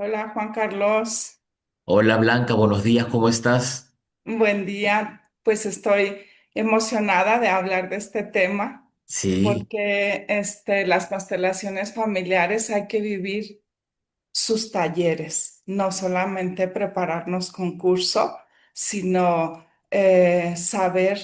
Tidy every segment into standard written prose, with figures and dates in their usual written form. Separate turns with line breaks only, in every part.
Hola Juan Carlos,
Hola Blanca, buenos días, ¿cómo estás?
buen día. Pues estoy emocionada de hablar de este tema
Sí,
porque las constelaciones familiares hay que vivir sus talleres, no solamente prepararnos concurso, sino saber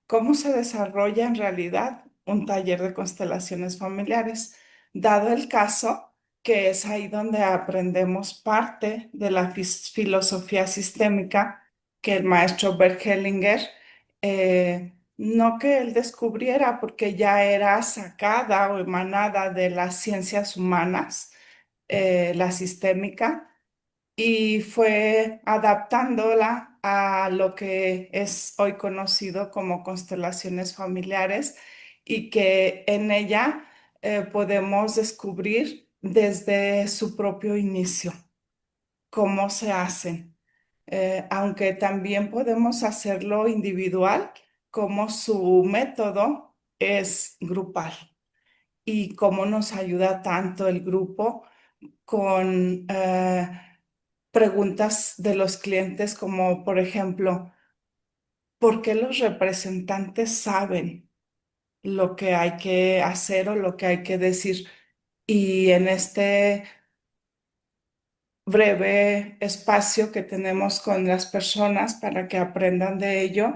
cómo se desarrolla en realidad un taller de constelaciones familiares, dado el caso que es ahí donde aprendemos parte de la filosofía sistémica que el maestro Bert Hellinger, no que él descubriera porque ya era sacada o emanada de las ciencias humanas, la sistémica, y fue adaptándola a lo que es hoy conocido como constelaciones familiares y que en ella podemos descubrir desde su propio inicio cómo se hacen. Aunque también podemos hacerlo individual, como su método es grupal y cómo nos ayuda tanto el grupo con preguntas de los clientes como, por ejemplo, ¿por qué los representantes saben lo que hay que hacer o lo que hay que decir? Y en este breve espacio que tenemos con las personas para que aprendan de ello,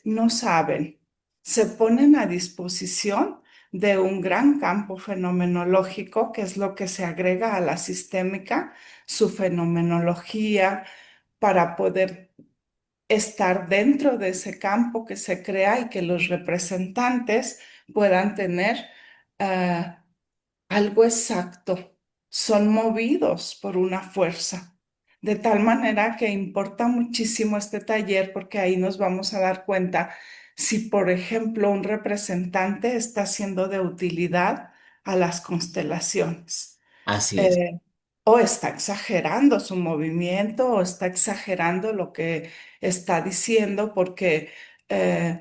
no saben, se ponen a disposición de un gran campo fenomenológico, que es lo que se agrega a la sistémica, su fenomenología, para poder estar dentro de ese campo que se crea y que los representantes puedan tener eh, algo exacto, son movidos por una fuerza. De tal manera que importa muchísimo este taller porque ahí nos vamos a dar cuenta si, por ejemplo, un representante está siendo de utilidad a las constelaciones,
así es.
eh, o está exagerando su movimiento o está exagerando lo que está diciendo porque eh,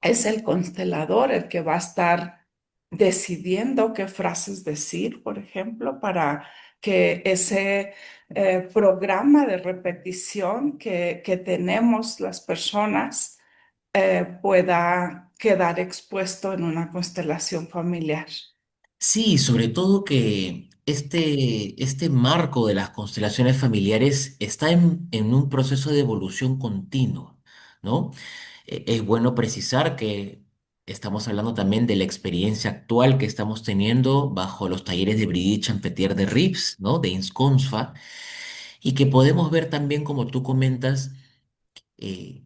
es el constelador el que va a estar decidiendo qué frases decir, por ejemplo, para que ese programa de repetición que tenemos las personas pueda quedar expuesto en una constelación familiar.
Sí, sobre todo que este marco de las constelaciones familiares está en un proceso de evolución continua, ¿no? Es bueno precisar que estamos hablando también de la experiencia actual que estamos teniendo bajo los talleres de Brigitte Champetier de Rips, ¿no? De Insconsfa, y que podemos ver también, como tú comentas, eh,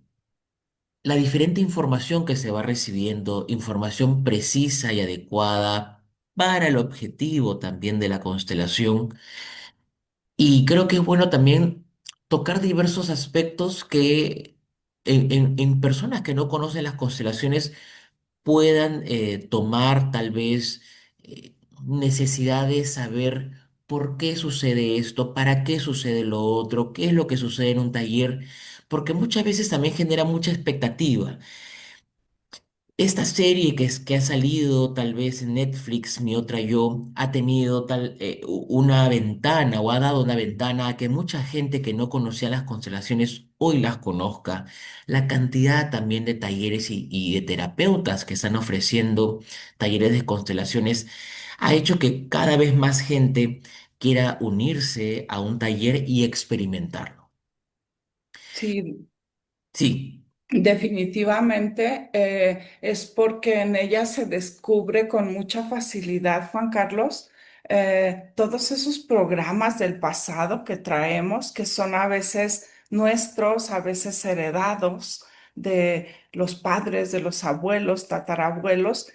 la diferente información que se va recibiendo, información precisa y adecuada para el objetivo también de la constelación. Y creo que es bueno también tocar diversos aspectos que en personas que no conocen las constelaciones puedan tomar tal vez necesidad de saber por qué sucede esto, para qué sucede lo otro, qué es lo que sucede en un taller, porque muchas veces también genera mucha expectativa. Esta serie que ha salido tal vez en Netflix, Mi Otra Yo, ha tenido una ventana o ha dado una ventana a que mucha gente que no conocía las constelaciones hoy las conozca. La cantidad también de talleres y de terapeutas que están ofreciendo talleres de constelaciones ha hecho que cada vez más gente quiera unirse a un taller y experimentarlo.
Sí,
Sí,
definitivamente es porque en ella se descubre con mucha facilidad, Juan Carlos, todos esos programas del pasado que traemos, que son a veces nuestros, a veces heredados de los padres, de los abuelos, tatarabuelos,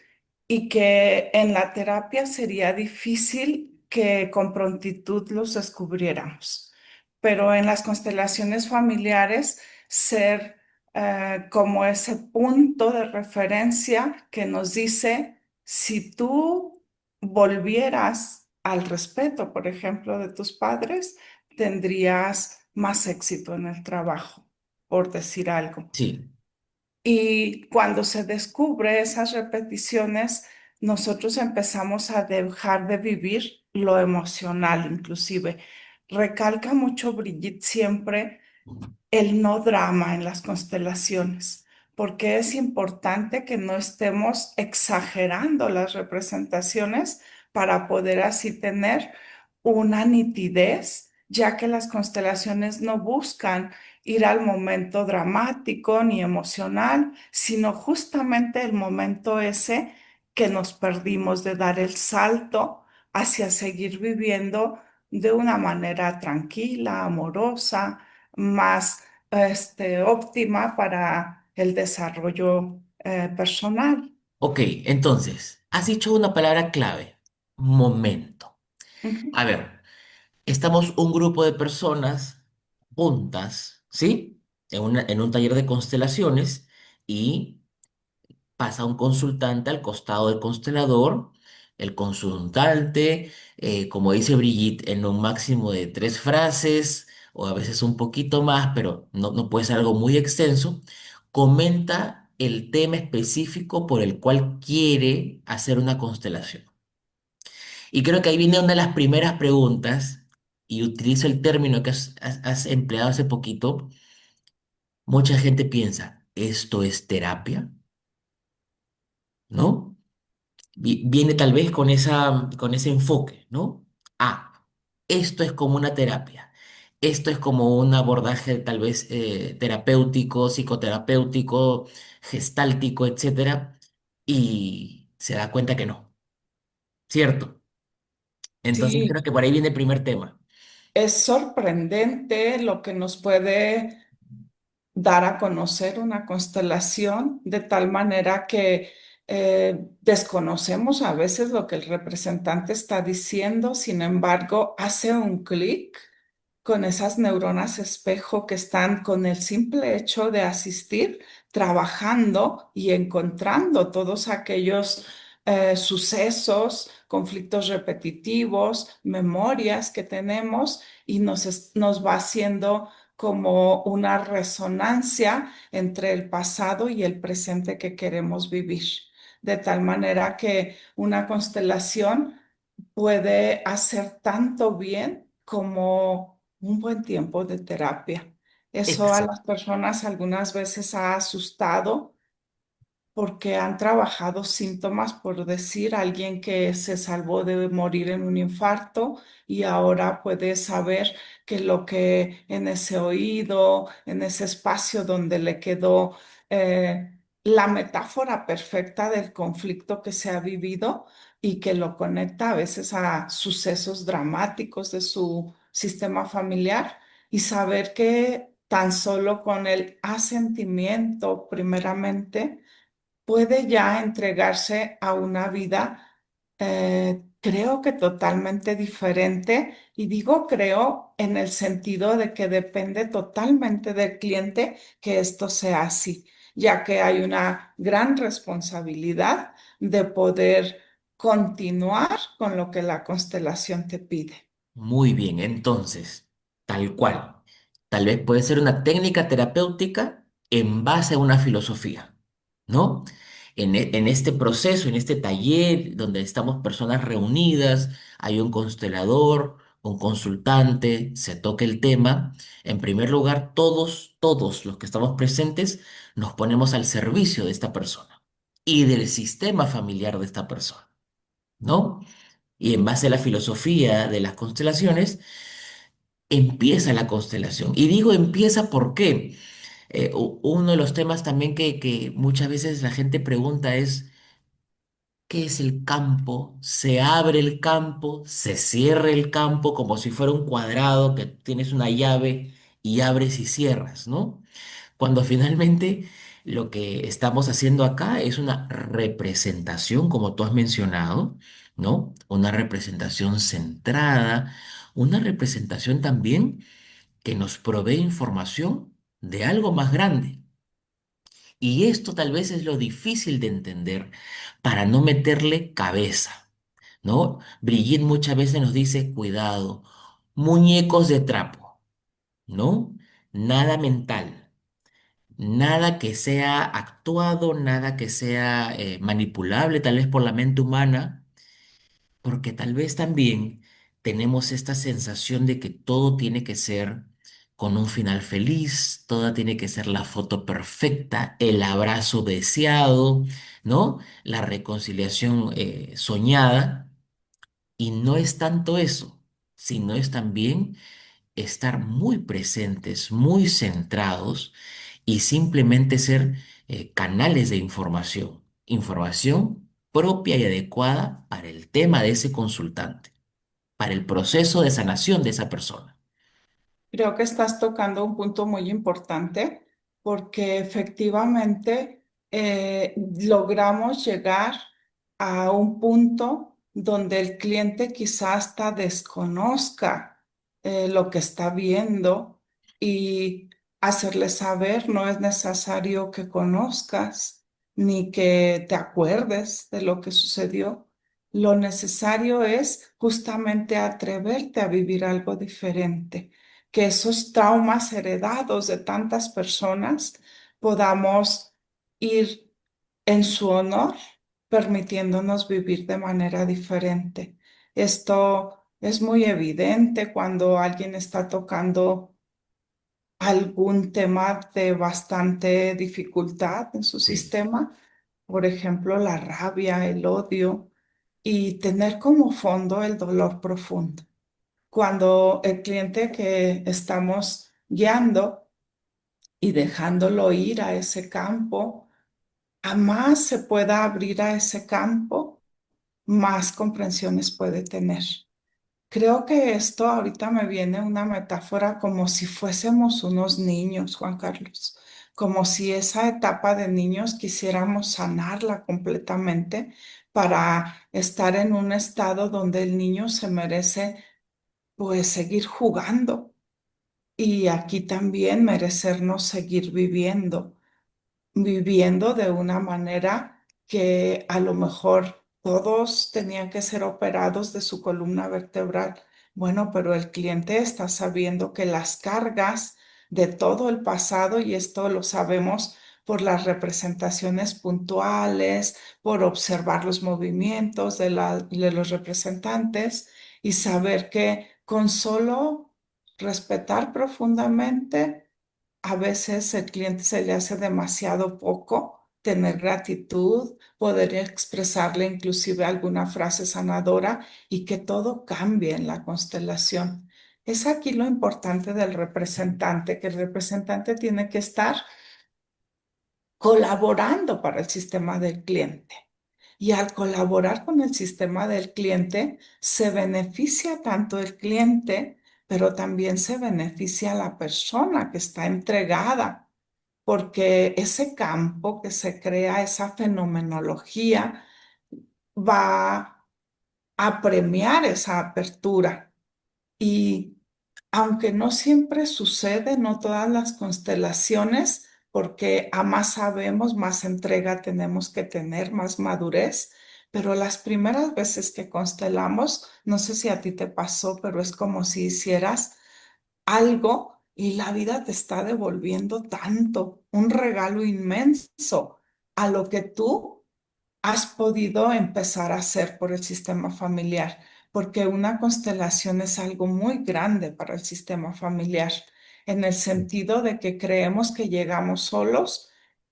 y que en la terapia sería difícil que con prontitud los descubriéramos. Pero en las constelaciones familiares, ser como ese punto de referencia que nos dice, si tú volvieras al respeto, por ejemplo, de tus padres, tendrías más éxito en el trabajo, por decir algo.
sí.
Y cuando se descubre esas repeticiones, nosotros empezamos a dejar de vivir lo emocional inclusive, recalca mucho Brigitte siempre el no drama en las constelaciones, porque es importante que no estemos exagerando las representaciones para poder así tener una nitidez, ya que las constelaciones no buscan ir al momento dramático ni emocional, sino justamente el momento ese que nos perdimos de dar el salto hacia seguir viviendo de una manera tranquila, amorosa, más óptima para el desarrollo personal.
Ok, entonces, has dicho una palabra clave, momento.
Ujú.
A ver, estamos un grupo de personas juntas, ¿sí? En un taller de constelaciones y pasa un consultante al costado del constelador. El consultante, como dice Brigitte, en un máximo de 3 frases o a veces un poquito más, pero no puede ser algo muy extenso, comenta el tema específico por el cual quiere hacer una constelación. Y creo que ahí viene una de las primeras preguntas, y utilizo el término que has empleado hace poquito. Mucha gente piensa, ¿esto es terapia? ¿No? Viene tal vez con ese enfoque, ¿no? Ah, esto es como una terapia. Esto es como un abordaje tal vez terapéutico, psicoterapéutico, gestáltico, etcétera. Y se da cuenta que no, ¿cierto? Entonces
Sí,
creo que por ahí viene el primer tema.
es sorprendente lo que nos puede dar a conocer una constelación de tal manera que desconocemos a veces lo que el representante está diciendo, sin embargo, hace un clic con esas neuronas espejo que están con el simple hecho de asistir, trabajando y encontrando todos aquellos sucesos, conflictos repetitivos, memorias que tenemos y nos va haciendo como una resonancia entre el pasado y el presente que queremos vivir. De tal manera que una constelación puede hacer tanto bien como un buen tiempo de terapia. Eso a las personas algunas veces ha asustado porque han trabajado síntomas, por decir, alguien que se salvó de morir en un infarto y ahora puede saber que lo que en ese oído, en ese espacio donde le quedó la metáfora perfecta del conflicto que se ha vivido y que lo conecta a veces a sucesos dramáticos de su sistema familiar y saber que tan solo con el asentimiento primeramente, puede ya entregarse a una vida, creo que totalmente diferente. Y digo creo en el sentido de que depende totalmente del cliente que esto sea así, ya que hay una gran responsabilidad de poder continuar con lo que la constelación te pide.
Muy bien, entonces, tal cual. Tal vez puede ser una técnica terapéutica en base a una filosofía, ¿no? En este proceso, en este taller donde estamos personas reunidas, hay un constelador, un consultante, se toca el tema. En primer lugar, todos los que estamos presentes nos ponemos al servicio de esta persona y del sistema familiar de esta persona, ¿no? Y en base a la filosofía de las constelaciones, empieza la constelación. Y digo empieza porque uno de los temas también que muchas veces la gente pregunta es, ¿qué es el campo? Se abre el campo, se cierra el campo como si fuera un cuadrado que tienes una llave y abres y cierras, ¿no? Cuando finalmente lo que estamos haciendo acá es una representación, como tú has mencionado, ¿no? Una representación centrada, una representación también que nos provee información de algo más grande. Y esto tal vez es lo difícil de entender para no meterle cabeza, ¿no? Brigitte muchas veces nos dice, cuidado, muñecos de trapo, ¿no? Nada mental. Nada que sea actuado, nada que sea manipulable tal vez por la mente humana, porque tal vez también tenemos esta sensación de que todo tiene que ser con un final feliz, toda tiene que ser la foto perfecta, el abrazo deseado, ¿no? La reconciliación soñada. Y no es tanto eso, sino es también estar muy presentes, muy centrados y simplemente ser canales de información, información propia y adecuada para el tema de ese consultante, para el proceso de sanación de esa persona.
Creo que estás tocando un punto muy importante porque efectivamente logramos llegar a un punto donde el cliente quizás hasta desconozca lo que está viendo y hacerle saber no es necesario que conozcas ni que te acuerdes de lo que sucedió. Lo necesario es justamente atreverte a vivir algo diferente, que esos traumas heredados de tantas personas podamos ir en su honor, permitiéndonos vivir de manera diferente. Esto es muy evidente cuando alguien está tocando algún tema de bastante dificultad en su
Sí,
sistema, por ejemplo, la rabia, el odio, y tener como fondo el dolor profundo. Cuando el cliente que estamos guiando y dejándolo ir a ese campo, a más se pueda abrir a ese campo, más comprensiones puede tener. Creo que esto ahorita me viene una metáfora como si fuésemos unos niños, Juan Carlos, como si esa etapa de niños quisiéramos sanarla completamente para estar en un estado donde el niño se merece pues seguir jugando y aquí también merecernos seguir viviendo de una manera que a lo mejor todos tenían que ser operados de su columna vertebral. Bueno, pero el cliente está sabiendo que las cargas de todo el pasado, y esto lo sabemos por las representaciones puntuales, por observar los movimientos de los representantes y saber que con solo respetar profundamente a veces el cliente se le hace demasiado poco tener gratitud, poder expresarle inclusive alguna frase sanadora y que todo cambie en la constelación. Es aquí lo importante del representante, que el representante tiene que estar colaborando para el sistema del cliente. Y al colaborar con el sistema del cliente, se beneficia tanto el cliente, pero también se beneficia la persona que está entregada, porque ese campo que se crea, esa fenomenología, va a premiar esa apertura. Y aunque no siempre sucede, no todas las constelaciones, porque a más sabemos, más entrega tenemos que tener, más madurez, pero las primeras veces que constelamos, no sé si a ti te pasó, pero es como si hicieras algo y la vida te está devolviendo tanto, un regalo inmenso a lo que tú has podido empezar a hacer por el sistema familiar, porque una constelación es algo muy grande para el sistema familiar, en el sentido de que creemos que llegamos solos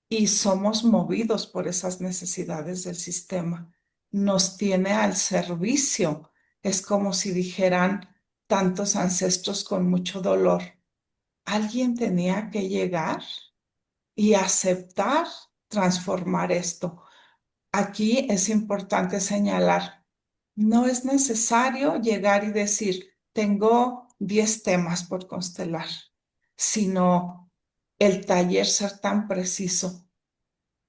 y somos movidos por esas necesidades del sistema. Nos tiene al servicio. Es como si dijeran tantos ancestros con mucho dolor. Alguien tenía que llegar y aceptar transformar esto. Aquí es importante señalar, no es necesario llegar y decir, tengo 10 temas por constelar, sino el taller ser tan preciso.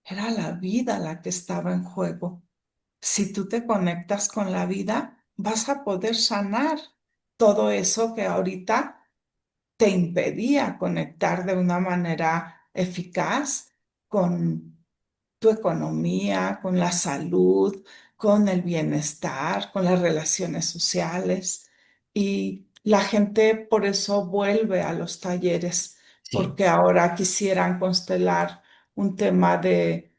Era la vida la que estaba en juego. Si tú te conectas con la vida, vas a poder sanar todo eso que ahorita te impedía conectar de una manera eficaz con tu economía, con la salud, con el bienestar, con las relaciones sociales. Y la gente por eso vuelve a los talleres,
sí,
porque ahora quisieran constelar un tema de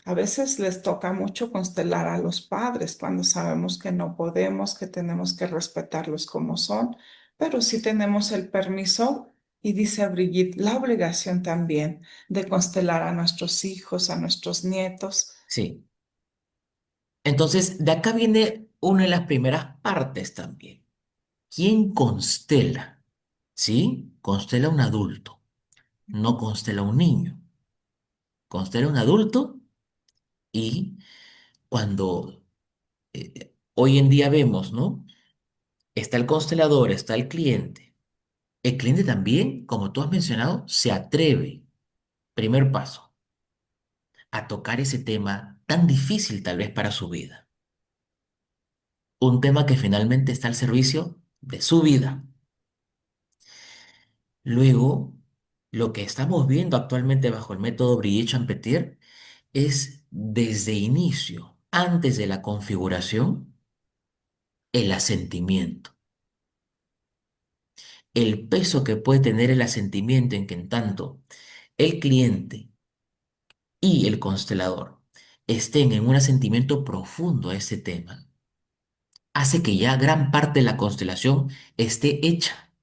A veces les toca mucho constelar a los padres cuando sabemos que no podemos, que tenemos que respetarlos como son, pero sí tenemos el permiso y dice Brigitte, la obligación también de constelar a nuestros hijos, a nuestros nietos.
Sí. Entonces, de acá viene una de las primeras partes también. ¿Quién constela? ¿Sí? Constela un adulto, no constela un niño. Constela un adulto y cuando hoy en día vemos, ¿no? Está el constelador, está el cliente. El cliente también, como tú has mencionado, se atreve, primer paso, a tocar ese tema tan difícil tal vez para su vida. Un tema que finalmente está al servicio de su vida. Luego, lo que estamos viendo actualmente bajo el método Brigitte-Champetier es desde inicio, antes de la configuración, el asentimiento. El peso que puede tener el asentimiento en que en tanto el cliente y el constelador estén en un asentimiento profundo a ese tema, hace que ya gran parte de la constelación esté hecha.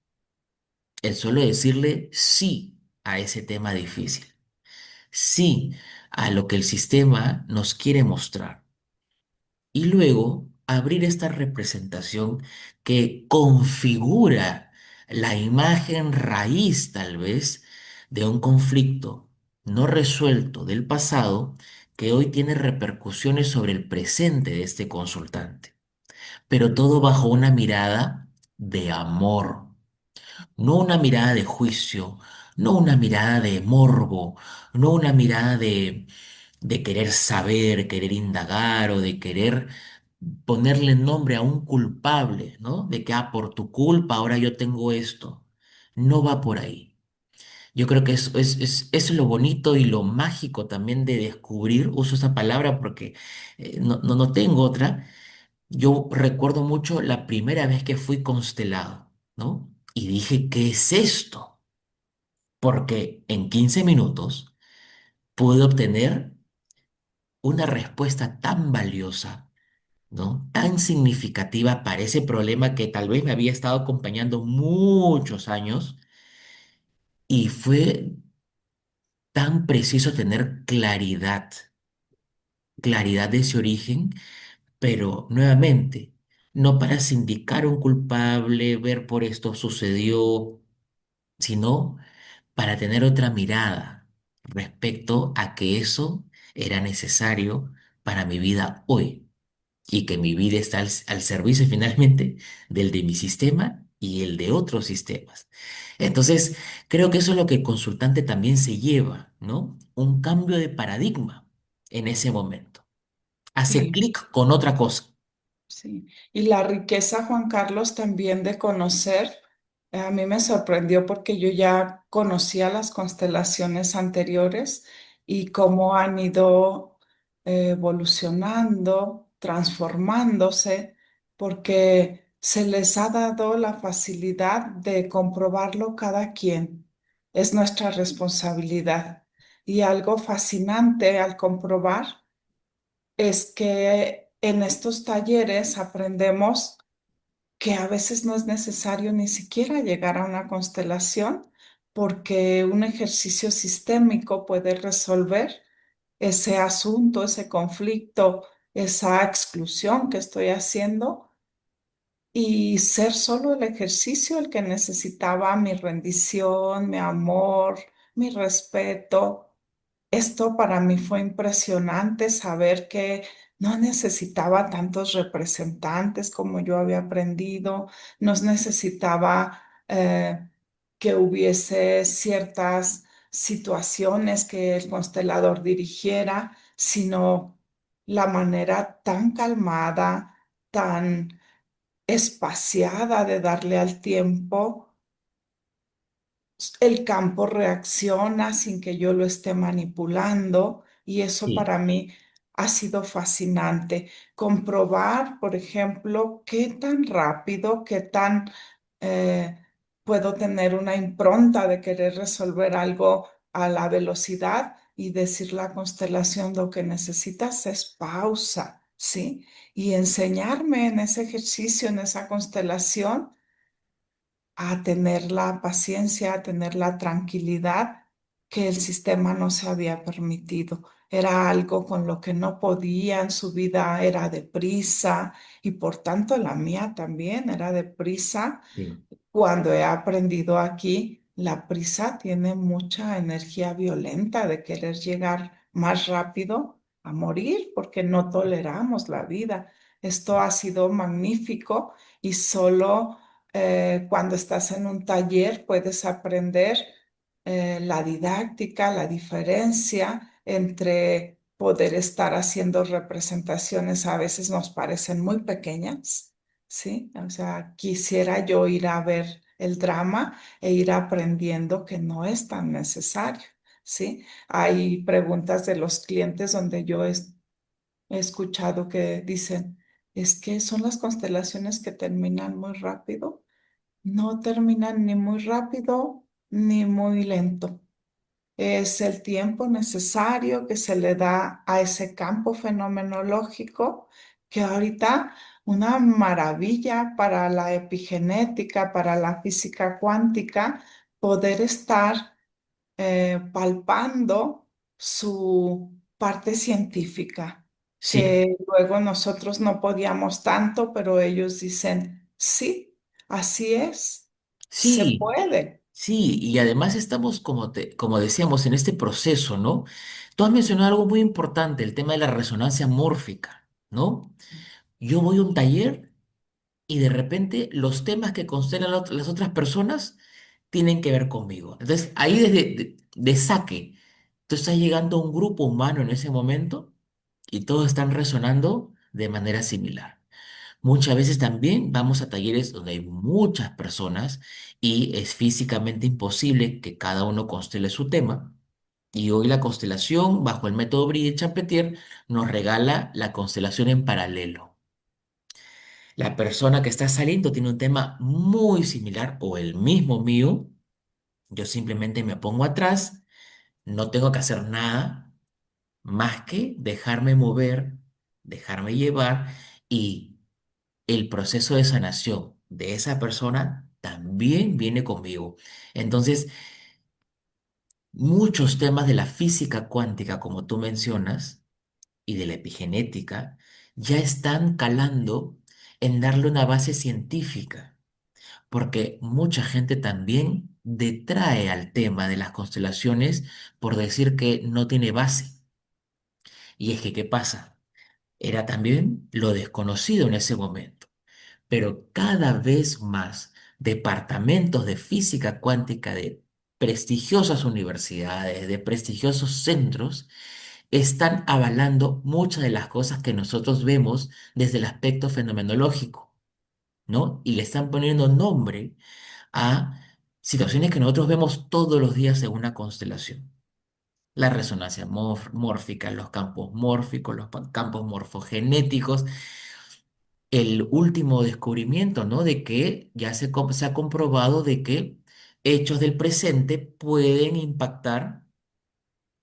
El solo decirle sí a ese tema difícil, sí a lo que el sistema nos quiere mostrar. Y luego abrir esta representación que configura la imagen raíz, tal vez, de un conflicto no resuelto del pasado que hoy tiene repercusiones sobre el presente de este consultante, pero todo bajo una mirada de amor, no una mirada de juicio, no una mirada de morbo, no una mirada de querer saber, querer indagar o de querer ponerle nombre a un culpable, ¿no? De que, por tu culpa ahora yo tengo esto. No va por ahí. Yo creo que es lo bonito y lo mágico también de descubrir, uso esa palabra porque no tengo otra. Yo recuerdo mucho la primera vez que fui constelado, ¿no? Y dije, ¿qué es esto? Porque en 15 minutos pude obtener una respuesta tan valiosa, ¿no? Tan significativa para ese problema que tal vez me había estado acompañando muchos años y fue tan preciso tener claridad, claridad de ese origen, pero nuevamente, no para sindicar un culpable, ver por esto sucedió, sino para tener otra mirada respecto a que eso era necesario para mi vida hoy y que mi vida está al servicio finalmente del de mi sistema y el de otros sistemas. Entonces, creo que eso es lo que el consultante también se lleva, ¿no? Un cambio de paradigma en ese momento. Hace
Sí.
clic con otra cosa.
Sí, y la riqueza, Juan Carlos, también de conocer, a mí me sorprendió porque yo ya conocía las constelaciones anteriores y cómo han ido evolucionando, transformándose, porque se les ha dado la facilidad de comprobarlo cada quien. Es nuestra responsabilidad. Y algo fascinante al comprobar es que en estos talleres aprendemos que a veces no es necesario ni siquiera llegar a una constelación, porque un ejercicio sistémico puede resolver ese asunto, ese conflicto, esa exclusión que estoy haciendo y ser solo el ejercicio el que necesitaba mi rendición, mi amor, mi respeto. Esto para mí fue impresionante saber que no necesitaba tantos representantes como yo había aprendido, no necesitaba que hubiese ciertas situaciones que el constelador dirigiera, sino la manera tan calmada, tan espaciada de darle al tiempo. El campo reacciona sin que yo lo esté manipulando y eso
Sí,
para mí ha sido fascinante. Comprobar, por ejemplo, qué tan rápido, qué tan eh, puedo tener una impronta de querer resolver algo a la velocidad y decir la constelación, lo que necesitas es pausa, ¿sí? Y enseñarme en ese ejercicio, en esa constelación, a tener la paciencia, a tener la tranquilidad que el sistema no se había permitido. Era algo con lo que no podía en su vida, era deprisa y por tanto la mía también era deprisa.
Sí,
Cuando he aprendido aquí, la prisa tiene mucha energía violenta de querer llegar más rápido a morir porque no toleramos la vida. Esto ha sido magnífico y solo cuando estás en un taller puedes aprender la didáctica, la diferencia entre poder estar haciendo representaciones a veces nos parecen muy pequeñas, ¿sí? O sea, quisiera yo ir a ver el drama e ir aprendiendo que no es tan necesario, ¿sí? Hay preguntas de los clientes donde yo he escuchado que dicen, es que son las constelaciones que terminan muy rápido. No terminan ni muy rápido ni muy lento. Es el tiempo necesario que se le da a ese campo fenomenológico que ahorita una maravilla para la epigenética, para la física cuántica, poder estar palpando su parte científica,
sí,
que luego nosotros no podíamos tanto, pero ellos dicen, sí, así es, se
sí,
puede.
sí, y además estamos, como decíamos, en este proceso, ¿no? Tú has mencionado algo muy importante, el tema de la resonancia mórfica, ¿no? Yo voy a un taller y de repente los temas que constelan las otras personas tienen que ver conmigo. Entonces, ahí de saque, tú estás llegando a un grupo humano en ese momento y todos están resonando de manera similar. Muchas veces también vamos a talleres donde hay muchas personas y es físicamente imposible que cada uno constele su tema. Y hoy la constelación, bajo el método Bride-Champetier, nos regala la constelación en paralelo. La persona que está saliendo tiene un tema muy similar o el mismo mío. Yo simplemente me pongo atrás, no tengo que hacer nada más que dejarme mover, dejarme llevar y el proceso de sanación de esa persona también viene conmigo. Entonces, muchos temas de la física cuántica, como tú mencionas, y de la epigenética, ya están calando en darle una base científica, porque mucha gente también detrae al tema de las constelaciones por decir que no tiene base. Y es que, ¿qué pasa? Era también lo desconocido en ese momento. Pero cada vez más departamentos de física cuántica de prestigiosas universidades, de prestigiosos centros, están avalando muchas de las cosas que nosotros vemos desde el aspecto fenomenológico, ¿no? Y le están poniendo nombre a situaciones que nosotros vemos todos los días en una constelación. La resonancia mórfica, los campos mórficos, los campos morfogenéticos, el último descubrimiento, ¿no? De que ya se ha comprobado de que hechos del presente pueden impactar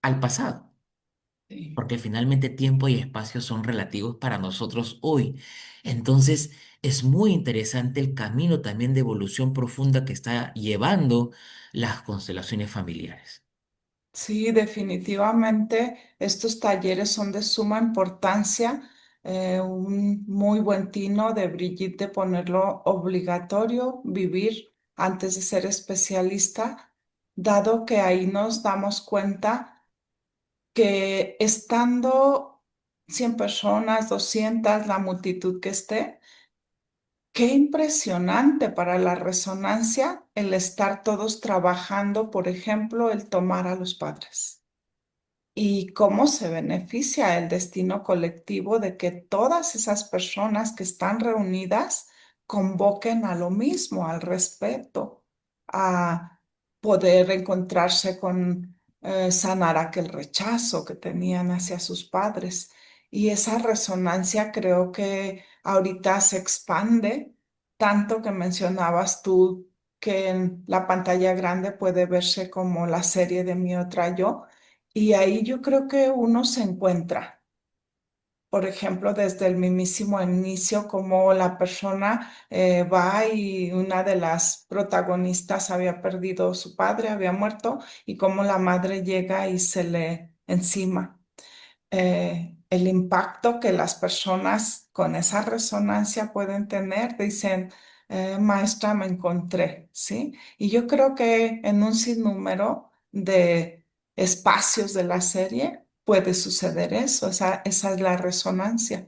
al pasado,
Sí.
porque finalmente tiempo y espacio son relativos para nosotros hoy. Entonces, es muy interesante el camino también de evolución profunda que está llevando las constelaciones familiares.
Sí, definitivamente estos talleres son de suma importancia. Un muy buen tino de Brigitte de ponerlo obligatorio, vivir antes de ser especialista, dado que ahí nos damos cuenta que estando 100 personas, 200, la multitud que esté, qué impresionante para la resonancia el estar todos trabajando, por ejemplo, el tomar a los padres y cómo se beneficia el destino colectivo de que todas esas personas que están reunidas convoquen a lo mismo, al respeto, a poder encontrarse con sanar aquel rechazo que tenían hacia sus padres. Y esa resonancia creo que ahorita se expande tanto que mencionabas tú que en la pantalla grande puede verse como la serie de Mi Otra Yo Y ahí yo creo que uno se encuentra, por ejemplo, desde el mismísimo inicio, como la persona va y una de las protagonistas había perdido su padre, había muerto, y cómo la madre llega y se le encima. El impacto que las personas con esa resonancia pueden tener, dicen, maestra, me encontré, ¿sí? Y yo creo que en un sinnúmero de espacios de la serie puede suceder eso, esa es la resonancia.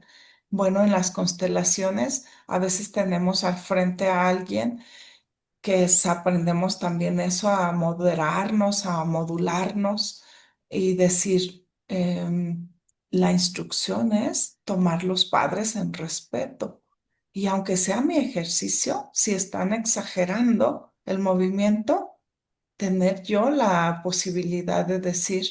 Bueno, en las constelaciones a veces tenemos al frente a alguien aprendemos también eso, a moderarnos, a modularnos y decir, la instrucción es tomar los padres en respeto. Y aunque sea mi ejercicio, si están exagerando el movimiento, tener yo la posibilidad de decir,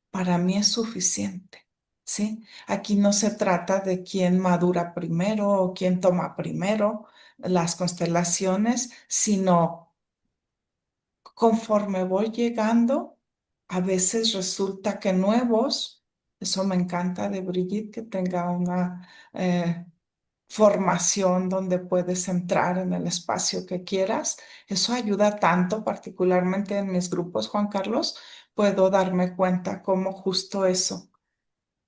para mí es suficiente, ¿sí? Aquí no se trata de quién madura primero o quién toma primero las constelaciones, sino conforme voy llegando, a veces resulta que nuevos, eso me encanta de Brigitte, que tenga una formación donde puedes entrar en el espacio que quieras. Eso ayuda tanto, particularmente en mis grupos, Juan Carlos, puedo darme cuenta cómo justo eso.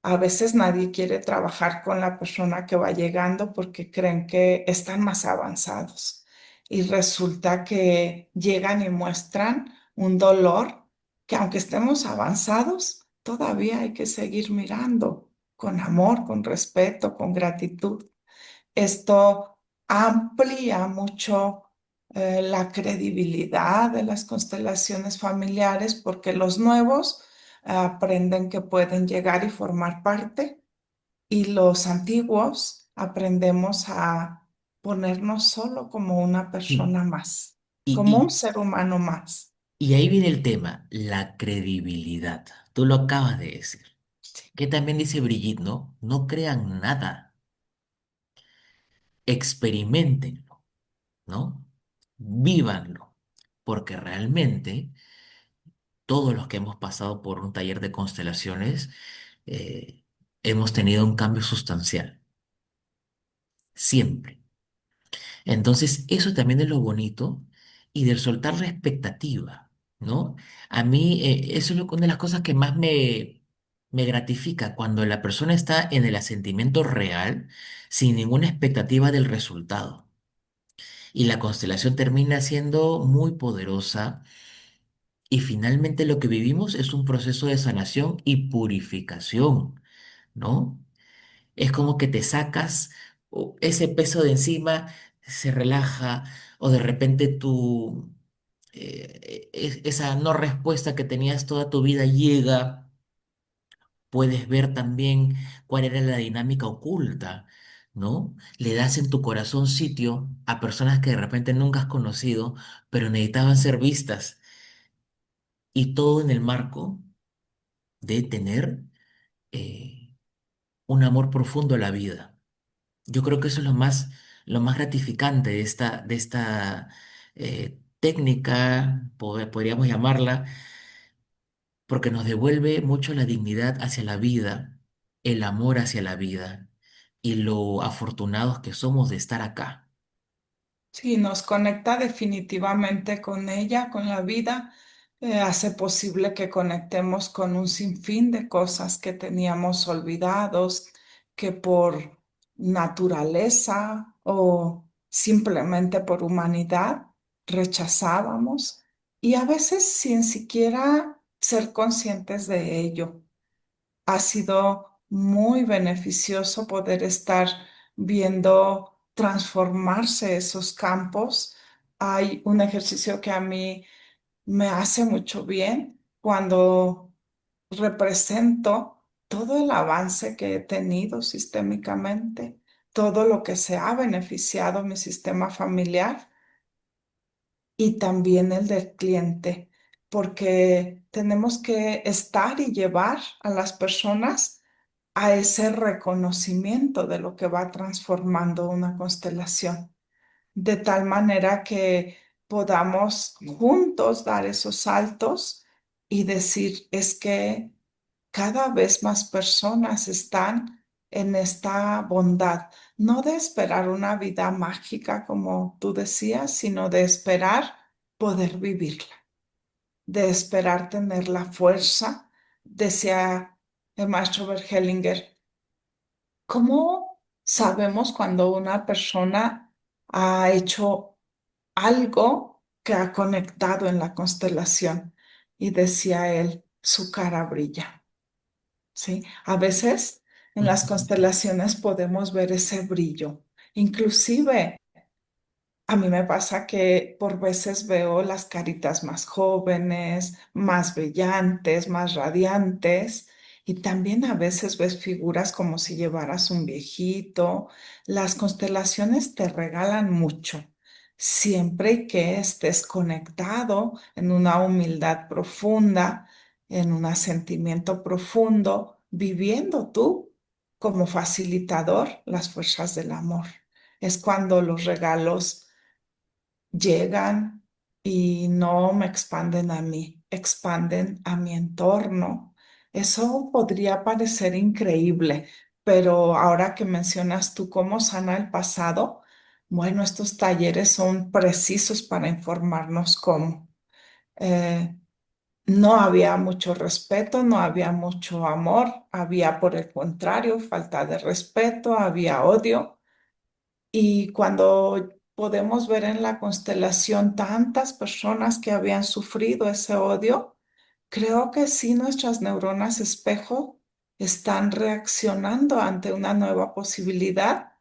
A veces nadie quiere trabajar con la persona que va llegando porque creen que están más avanzados. Y resulta que llegan y muestran un dolor que aunque estemos avanzados, todavía hay que seguir mirando con amor, con respeto, con gratitud. Esto amplía mucho la credibilidad de las constelaciones familiares porque los nuevos aprenden que pueden llegar y formar parte y los antiguos aprendemos a ponernos solo como una
Y,
persona más,
y,
como un
y,
ser humano más.
y ahí viene el tema, la credibilidad. Tú lo acabas de decir. Que también dice Brigitte, ¿no? No crean nada, experimentenlo, ¿no? Vívanlo, porque realmente todos los que hemos pasado por un taller de constelaciones eh, hemos tenido un cambio sustancial, siempre. Entonces, eso también es lo bonito y del soltar la expectativa, ¿no? A mí, eso es una de las cosas que más me gratifica cuando la persona está en el asentimiento real, sin ninguna expectativa del resultado. Y la constelación termina siendo muy poderosa y finalmente lo que vivimos es un proceso de sanación y purificación, ¿no? Es como que te sacas ese peso de encima, se relaja, o de repente esa no respuesta que tenías toda tu vida llega. Puedes ver también cuál era la dinámica oculta, ¿no? Le das en tu corazón sitio a personas que de repente nunca has conocido, pero necesitaban ser vistas, y todo en el marco de tener eh, un amor profundo a la vida. Yo creo que eso es lo más gratificante de esta técnica, podríamos llamarla, porque nos devuelve mucho la dignidad hacia la vida, el amor hacia la vida y lo afortunados que somos de estar acá.
Sí, nos conecta definitivamente con ella, con la vida, hace posible que conectemos con un sinfín de cosas que teníamos olvidados, que por naturaleza o simplemente por humanidad rechazábamos y a veces sin siquiera ser conscientes de ello. Ha sido muy beneficioso poder estar viendo transformarse esos campos. Hay un ejercicio que a mí me hace mucho bien cuando represento todo el avance que he tenido sistémicamente, todo lo que se ha beneficiado mi sistema familiar y también el del cliente, porque tenemos que estar y llevar a las personas a ese reconocimiento de lo que va transformando una constelación, de tal manera que podamos juntos dar esos saltos y decir, es que cada vez más personas están en esta bondad, no de esperar una vida mágica como tú decías, sino de esperar poder vivirla, de esperar tener la fuerza, decía el maestro Bergelinger. ¿Cómo sabemos cuando una persona ha hecho algo que ha conectado en la constelación? Y decía él, su cara brilla, ¿sí? A veces en las constelaciones podemos ver ese brillo. Inclusive a mí me pasa que por veces veo las caritas más jóvenes, más brillantes, más radiantes, y también a veces ves figuras como si llevaras un viejito. Las constelaciones te regalan mucho, siempre y que estés conectado en una humildad profunda, en un sentimiento profundo, viviendo tú como facilitador las fuerzas del amor. Es cuando los regalos llegan y no me expanden a mí, expanden a mi entorno. Eso podría parecer increíble, pero ahora que mencionas tú cómo sana el pasado, bueno, estos talleres son precisos para informarnos cómo. Eh, no había mucho respeto, no había mucho amor, había por el contrario falta de respeto, había odio. Y cuando podemos ver en la constelación tantas personas que habían sufrido ese odio, creo que sí nuestras neuronas espejo están reaccionando ante una nueva posibilidad,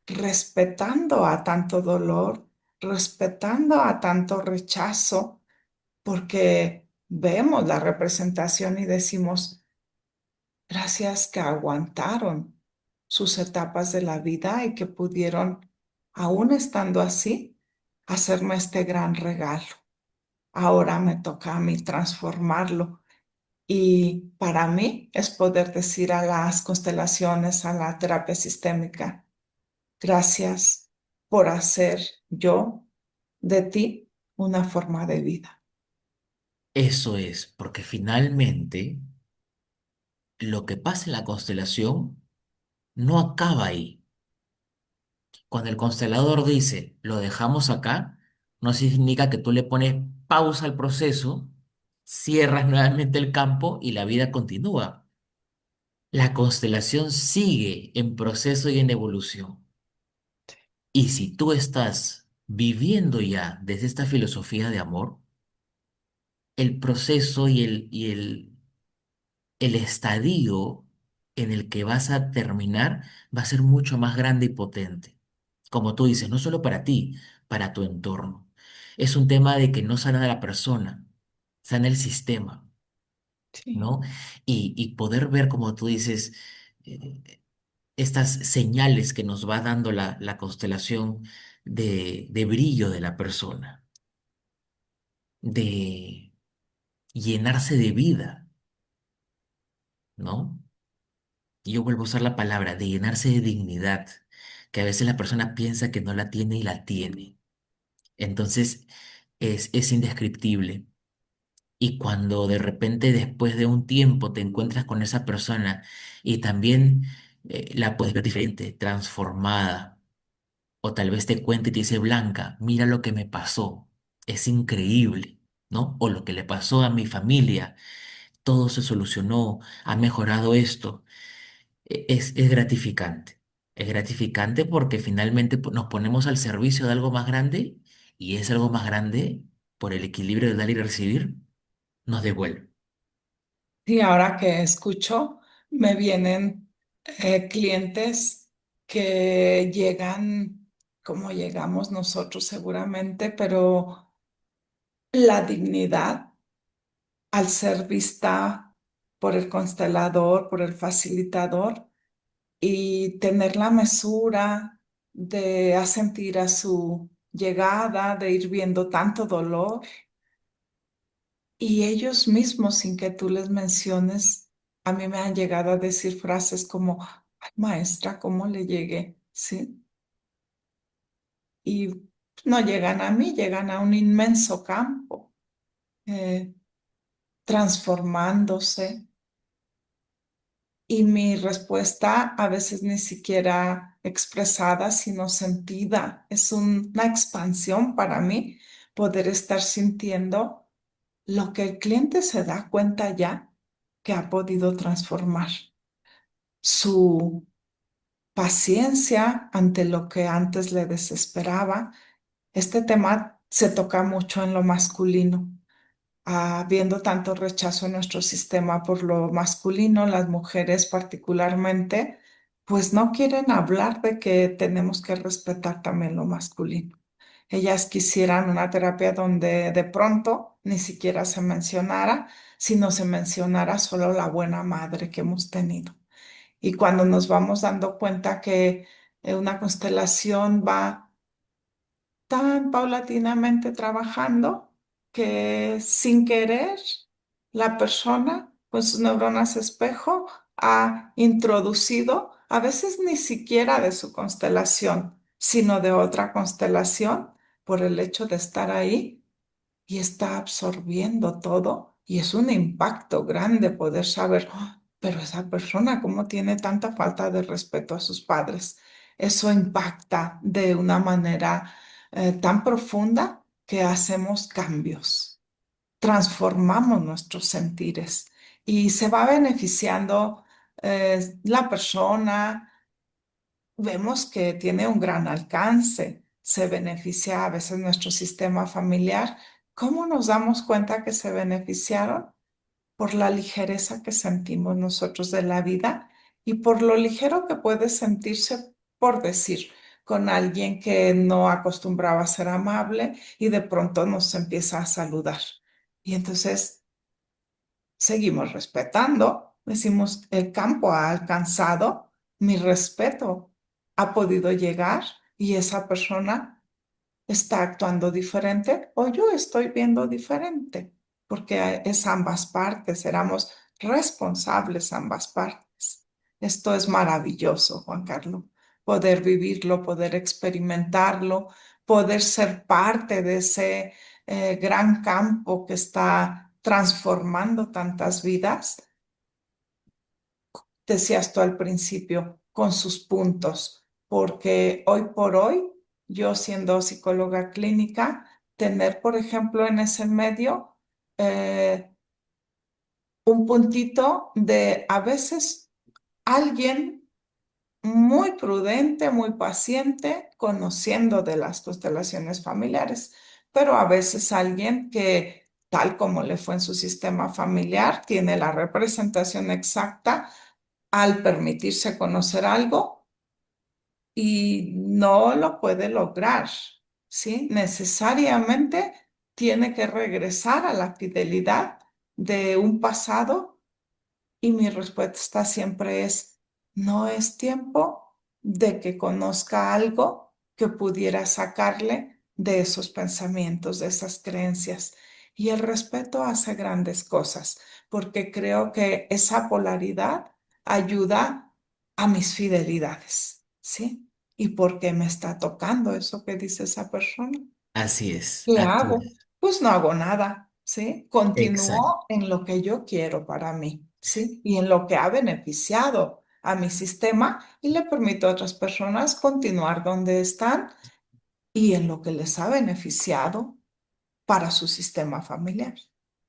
respetando a tanto dolor, respetando a tanto rechazo, porque vemos la representación y decimos, gracias que aguantaron sus etapas de la vida y que pudieron, aún estando así, hacerme este gran regalo. Ahora me toca a mí transformarlo. Y para mí es poder decir a las constelaciones, a la terapia sistémica, gracias por hacer yo de ti una forma de vida.
Eso es, porque finalmente lo que pasa en la constelación no acaba ahí. Cuando el constelador dice, lo dejamos acá, no significa que tú le pones pausa al proceso, cierras nuevamente el campo y la vida continúa. La constelación sigue en proceso y en evolución. Y si tú estás viviendo ya desde esta filosofía de amor, el proceso el estadio en el que vas a terminar va a ser mucho más grande y potente. Como tú dices, no solo para ti, para tu entorno. Es un tema de que no sana a la persona, sana el sistema,
Sí,
¿no? Y poder ver, como tú dices, eh, estas señales que nos va dando la constelación de brillo de la persona, de llenarse de vida, ¿no? Y yo vuelvo a usar la palabra de llenarse de dignidad, que a veces la persona piensa que no la tiene y la tiene. Entonces es indescriptible. Y cuando de repente después de un tiempo te encuentras con esa persona y también la puedes ver diferente, transformada, o tal vez te cuente y te dice, Blanca, mira lo que me pasó, es increíble, ¿no? O lo que le pasó a mi familia, todo se solucionó, ha mejorado esto. Es gratificante. Es gratificante porque finalmente nos ponemos al servicio de algo más grande y es algo más grande por el equilibrio de dar y recibir, nos devuelve.
y ahora que escucho, me vienen clientes que llegan como llegamos nosotros seguramente, pero la dignidad al ser vista por el constelador, por el facilitador y tener la mesura de asentir a su llegada, de ir viendo tanto dolor y ellos mismos, sin que tú les menciones, a mí me han llegado a decir frases como, ay, maestra, ¿cómo le llegué? ¿Sí? Y no llegan a mí, llegan a un inmenso campo, eh, transformándose. Y mi respuesta a veces ni siquiera expresada, sino sentida. Es una expansión para mí poder estar sintiendo lo que el cliente se da cuenta ya que ha podido transformar su paciencia ante lo que antes le desesperaba. Este tema se toca mucho en lo masculino. Habiendo tanto rechazo en nuestro sistema por lo masculino, las mujeres particularmente, pues no quieren hablar de que tenemos que respetar también lo masculino. Ellas quisieran una terapia donde de pronto ni siquiera se mencionara, sino se mencionara solo la buena madre que hemos tenido. Y cuando nos vamos dando cuenta que una constelación va tan paulatinamente trabajando que sin querer la persona con sus neuronas espejo ha introducido, a veces ni siquiera de su constelación, sino de otra constelación, por el hecho de estar ahí y está absorbiendo todo y es un impacto grande poder saber, "Ah, pero esa persona, ¿cómo tiene tanta falta de respeto a sus padres?" Eso impacta de una manera tan profunda que hacemos cambios, transformamos nuestros sentires y se va beneficiando la persona. Vemos que tiene un gran alcance, se beneficia a veces nuestro sistema familiar. ¿Cómo nos damos cuenta que se beneficiaron? Por la ligereza que sentimos nosotros de la vida y por lo ligero que puede sentirse, por decir, con alguien que no acostumbraba a ser amable y de pronto nos empieza a saludar. Y entonces seguimos respetando, decimos, el campo ha alcanzado, mi respeto ha podido llegar y esa persona está actuando diferente o yo estoy viendo diferente, porque es ambas partes, éramos responsables ambas partes. Esto es maravilloso, Juan Carlos, poder vivirlo, poder experimentarlo, poder ser parte de ese gran campo que está transformando tantas vidas. Decías tú al principio, con sus puntos, porque hoy por hoy, yo siendo psicóloga clínica, tener, por ejemplo, en ese medio eh, un puntito de a veces alguien muy prudente, muy paciente, conociendo de las constelaciones familiares, pero a veces alguien que, tal como le fue en su sistema familiar, tiene la representación exacta al permitirse conocer algo y no lo puede lograr, ¿sí? Necesariamente tiene que regresar a la fidelidad de un pasado y mi respuesta siempre es, no es tiempo de que conozca algo que pudiera sacarle de esos pensamientos, de esas creencias. Y el respeto hace grandes cosas, porque creo que esa polaridad ayuda a mis fidelidades, ¿sí? ¿Y por qué me está tocando eso que dice esa persona? ¿Qué
Así
hago?
es.
Pues no hago nada, ¿sí?
Exacto.
Continúo en lo que yo quiero para mí, ¿sí? Y en lo que ha beneficiado a mi sistema y le permito a otras personas continuar donde están y en lo que les ha beneficiado para su sistema familiar.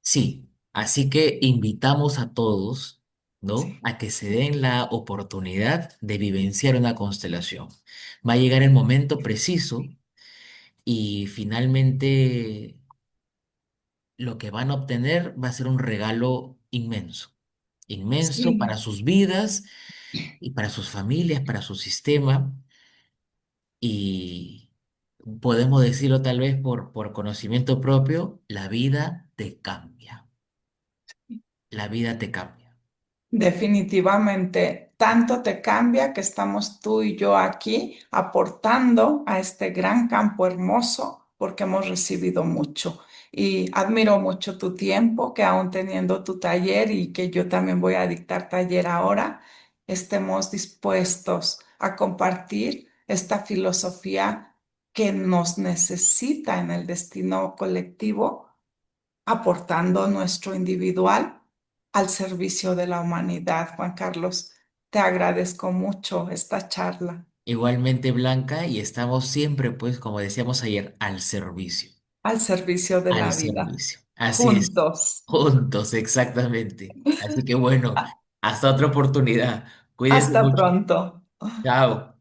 Sí, así que invitamos a todos, ¿no?
Sí,
A que se den la oportunidad de vivenciar una constelación. Va a llegar el momento preciso y finalmente lo que van a obtener va a ser un regalo inmenso, inmenso
sí,
para sus vidas y para sus familias, para su sistema. Y podemos decirlo tal vez por conocimiento propio, la vida te cambia, la vida te cambia.
definitivamente, tanto te cambia que estamos tú y yo aquí aportando a este gran campo hermoso porque hemos recibido mucho. Y admiro mucho tu tiempo, que aún teniendo tu taller y que yo también voy a dictar taller ahora, estemos dispuestos a compartir esta filosofía que nos necesita en el destino colectivo, aportando nuestro individual al servicio de la humanidad, Juan Carlos. Te agradezco mucho esta charla,
Igualmente, Blanca, y estamos siempre, pues, como decíamos ayer, al servicio.
al servicio de
Al
la vida,
servicio. Así es.
juntos.
Juntos, exactamente. Así que bueno, hasta otra oportunidad. Cuídense
Hasta
mucho.
pronto.
Chao.